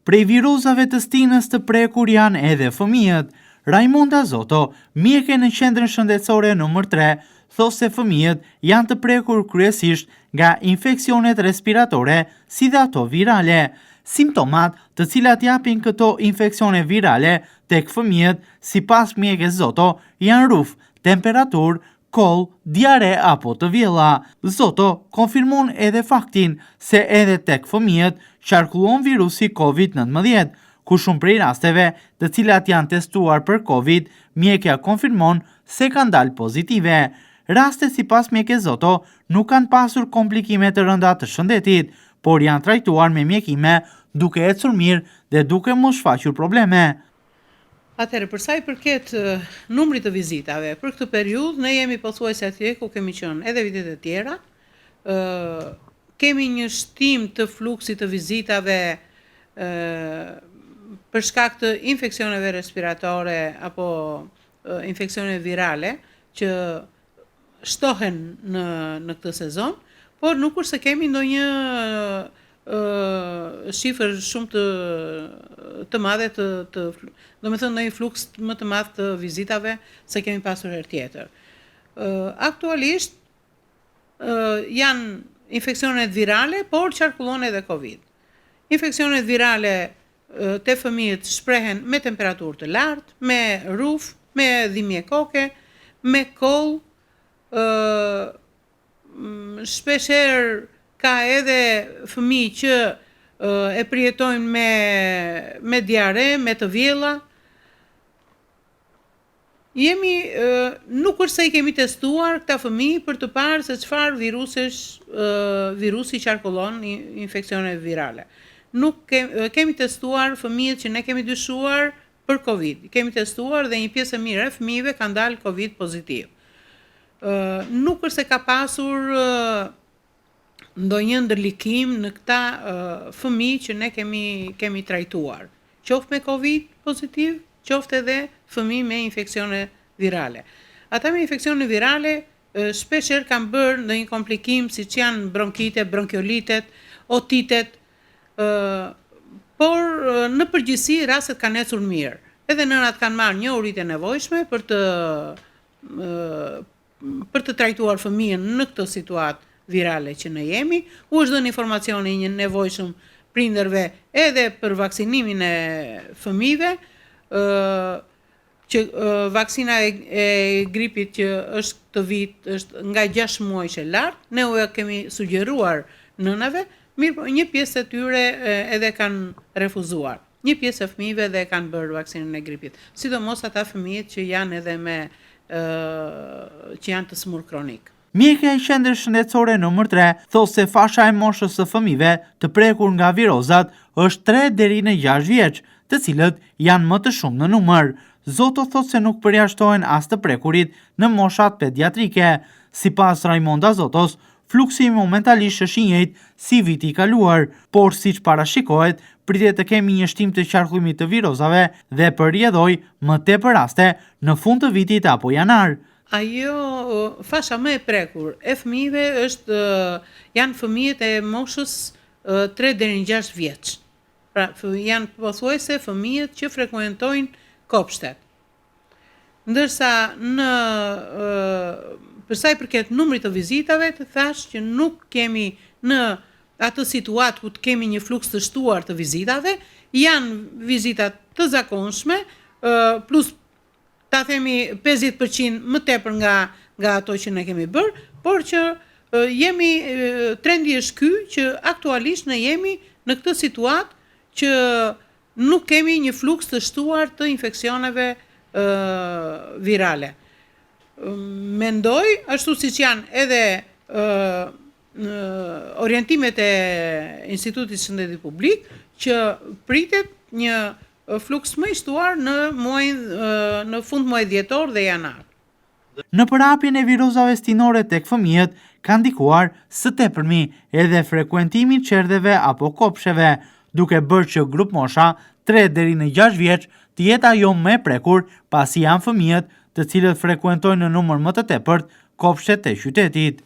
Prej virusave të stinës të prekur janë edhe fëmijët. Raimonda Zoto, mjeke në qendrën shëndetësore nr. 3, thosë se fëmijët janë të prekur kryesisht nga infeksionet respiratore si dhe ato virale. Simptomat të cilat japin këto infeksione virale tek fëmijët, sipas mjekes Zoto, janë rruf, temperaturë, koll, diare apo të vjella. Zoto konfirmon edhe faktin se edhe tek fëmijët qarkullon virusi COVID-19, ku shumë prej rasteve të cilat janë testuar për COVID, mjekja konfirmon se kanë dalë pozitive. Rastet sipas mjekes Zoto nuk kanë pasur komplikime të rënda të shëndetit, por janë trajtuar me mjekime duke ecur mirë dhe duke mos shfaqur probleme. Atëherë, për sa i përket numrit të vizitave, për këtë periudhë ne jemi pothuajse atje ku kemi qenë edhe vitet e tjera. Kemi një shtim të fluksit të vizitave për shkak të infeksioneve respiratore apo infeksioneve virale që shtohen në këtë sezon, por nuk është se kemi ndonjë shifër shumë të madhe do me thënë ndonjë fluks më të madh të vizitave se kemi pasur herë tjetër. Aktualisht janë infeksionet virale, por qarkullon edhe COVID. Infeksionet virale te fëmijët shprehen me temperaturë të lartë, me rruf, me dhimbje koke, me koll, shpeshherë ka edhe fëmijë që e përjetojnë me diare, me të vjella. Nuk është se i kemi testuar këta fëmijë për të parë se çfarë virusi qarkullon infeksione virale. Nuk kemi testuar fëmijët që ne kemi dyshuar për COVID. Kemi testuar dhe një pjesë e mirë e fëmijëve kanë dalë COVID pozitiv. Nuk është se ka pasur ndonjë ndërlikim në këta fëmijë që ne kemi trajtuar. Qoftë me COVID pozitiv, qoftë edhe fëmijë me infeksione virale. Ata me infeksione virale shpeshherë kanë bërë ndonjë komplikim siç janë bronkitet, bronkiolitet, otitet, por në përgjithësi rastet kanë ecur mirë. Edhe nënat kanë marrë një uritë e nevojshme për të trajtuar fëmijën në këtë situatë virale që ne jemi, u është dhënë informacioni një nevojshëm prindërve edhe për vaksinimin e fëmijëve, që vaksina e gripit që është këtë vit është nga 6 muajsh e lartë, ne u kemi sugjeruar nënave, mirë, një pjesë e tyre edhe kanë refuzuar. Një pjesë e fëmijëve dhe kanë bërë vaksinën e gripit, sidomos ata fëmijët që janë edhe që janë të smur kronik. Mjekja e qendrës shëndetësore nr. 3 thosë se fasha e moshës së fëmijëve të prekur nga virozat është 3 deri në 6 vjeç, të cilët janë më të shumë në numër. Zoto thosë se nuk përjashtohen as të prekurit në moshat pediatrike. Sipas Raimonda Zotos, fluksi momentalisht është i njëjtë si viti i kaluar, por siç parashikohet, pritet të kemi një shtim të qarkullimit të virozave dhe përrjedhoj më tepër raste në fund të vitit apo janar. Ajo fasha më e prekur e fëmijëve janë fëmijët e moshës 3 deri në 6 vjeç. Pra janë pothuajse fëmijët që frekuentojnë kopshtet. Ndërsa për sa i përket numrit të vizitave, të thash që nuk kemi në atë situatë ku të kemi një fluks të shtuar të vizitave, janë vizitat të zakonshme, plus ta themi 50% më tepër nga ato që ne kemi bërë, por që trendi është ky që aktualisht ne jemi në këtë situatë që nuk kemi një fluks të shtuar të infeksioneve virale. Mendoj, ashtu siç janë edhe orientimet e Institutit Shëndetit Publik, që pritet një fluks më i shtuar në fund muajit dhjetor dhe janar. Në përhapjen e virozave stinore tek fëmijët ka ndikuar së tepërmi edhe frekuentimin qerdheve apo kopsheve, duke bërë që grup mosha 3 deri në 6 vjeç të jetë ajo më e prekur, pasi janë fëmijët të cilët frekuentojnë në numër më të tepërt kopshtet e qytetit.